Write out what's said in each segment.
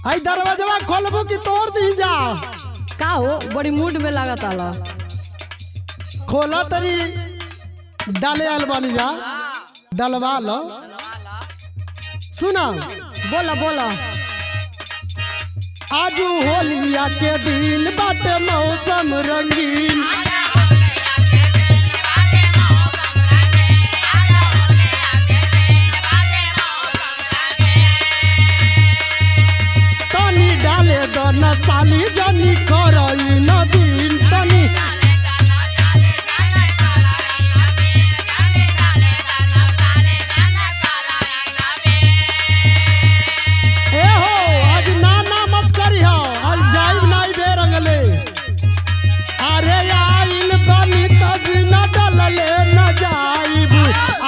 आई दरवाजा खोलबू कि तोड़ दी जा। का हो बड़ी मूड में लागत आला। खोला तरी डाले आल बानी जा डलवा लो। सुना बोला बोला। आजू होलिया के दिन बाटे मौसम रंगीन। तनी डाले दो न साली जनी करई न दिन तनी। ए हो आज नाना मत करी हो, आज जाइब नाई बेरंगले। अरे आइल बानी तभी न डलले न जाइब,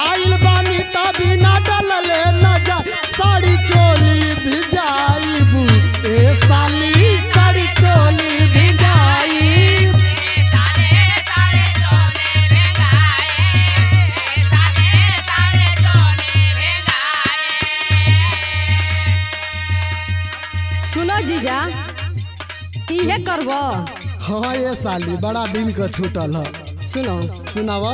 आइल बानी तभी न डलले न जा। साड़ी चोली भी जाइब ए साली, साड़ी चोली भी जाइब। सुनो जीजा इहे करबो। हाँ ये साली बड़ा दिन का छूटल है। सुनो सुनावा।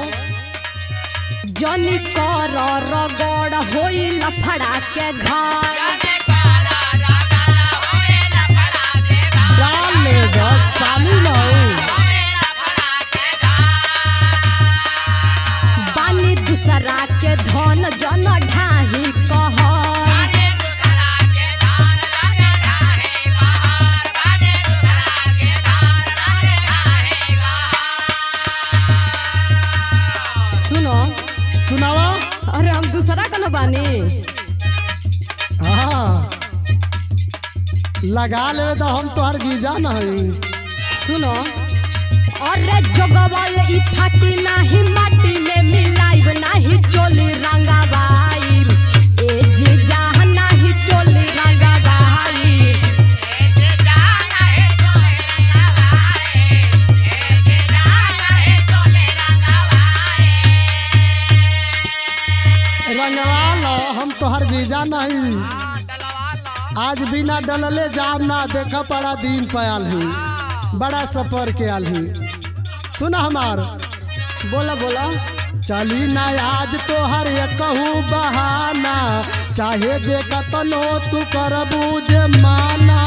जनी कर रगड़ होई लफड़ा के घर। डाल ले दो साली लाओ। बानी दूसरा के धन जन ढाही कह। सुनो सुनावा। अरे हम दूसरा का न बानी। हाँ लगा ले तो हम तोहर जीजा नहीं। सुनो अरे जोगवल ई फाटी नाही माटी में मिलाइब नाही चोली रंगाबाई। ए जीजा नाही चोली रंगाबाई। रंगवा लो हम तोहर जीजा नहीं। आज बिना डलले जाम ना देखा पड़ा दिन पयाल ही बड़ा सफर के आल ही। सुना हमार बोला बोला। चली ना आज तोहर ये कहूँ बहाना, चाहे जे कतनो तू करबू जे माना।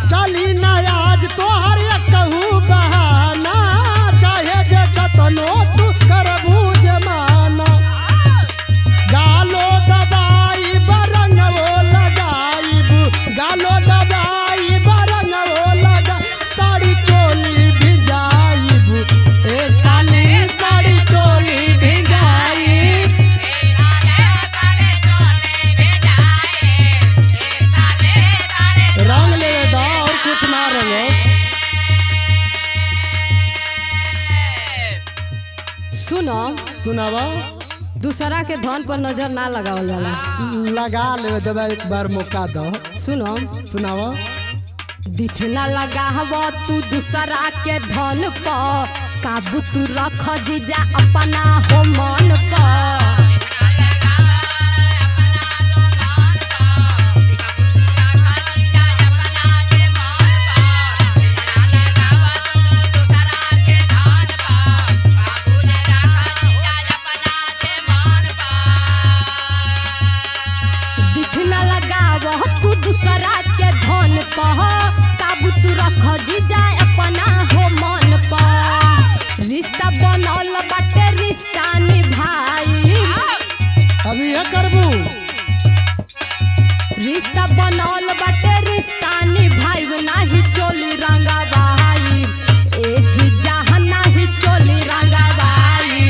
चली ना आज तोहर ये कहूँ बहाना, चाहे जे कतनो तू करबू जे माना। गालो दबाई बरंगवो लगाइब, गालो दबाई बरंगवो लगा। साड़ी चोली भी जाइब ए साली, साड़ी चोली भी जाइब। रंग ले दो और कुछ ना रंगो। सुनो सुनावा। दूसरा के धन पर नजर ना लगावल जाला। लगा ले देबे एक बार मौका दो। सुनो सुनावा। दिथ ना लगाव तू दूसरा के धन पर, काबू तू रख जीजा अपना हो मन पर। दिख ना लगाव तू दूसरा के धन पर, काबू तू रख जीजा अपना हो मन पर। रिश्ता बनल बाटे रिश्ता निभाई। अभी ये करबू। रिश्ता बनल बाटे रिश्ता निभाई नाही चोली रंगाबाई। ए जीजा नाही चोली रंगाबाई।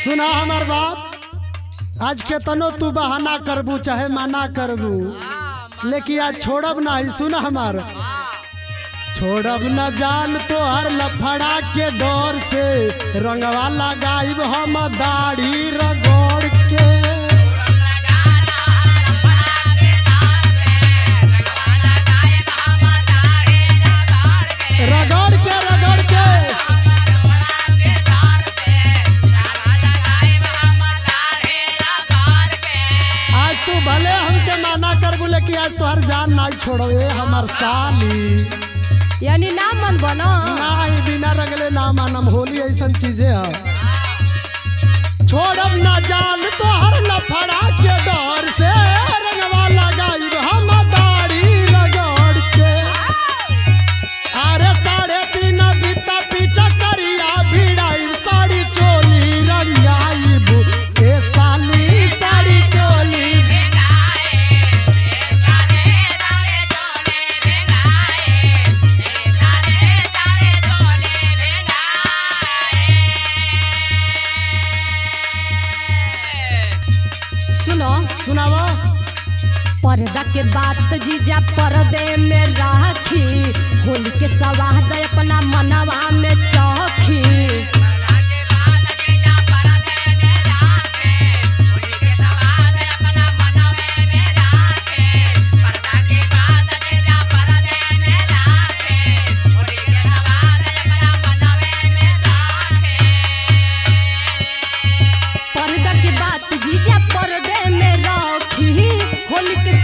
सुना हमार बात। आज के तनो तू बहाना करबू चाहे माना करबू, लेकिन आज छोड़ब नहीं, सुना हमार छोड़ब न जान तो हर लफड़ा के डोर से रंगवा लगाइब हम दाढ़ी रगोड़ के। रगड़ के रगड़ के आज तू भले हमके माना करबू लेकिन आज तोहर जान नहीं छोड़ो ये हमार साली। यानी ना मन बनो नहीं बिना रंगले ना मानम, होली ऐसन चीजें है। छोड़ब ना जान तो हर लफड़ा के डर से रंगवा लगाइब हम दाढ़ी रगड़ के। अरे 3.5 बीता पीछा करिया भिड़ाइब साड़ी चोली रंगाइब ए साली साड़ी चोली। सुनो सुनावा पर्दा के बात जीजा पर्दे में राखी, होली के स्वाद अपना मनवा में चौखी। पर्दा के बात जीजा पर्दे में राखी, होली के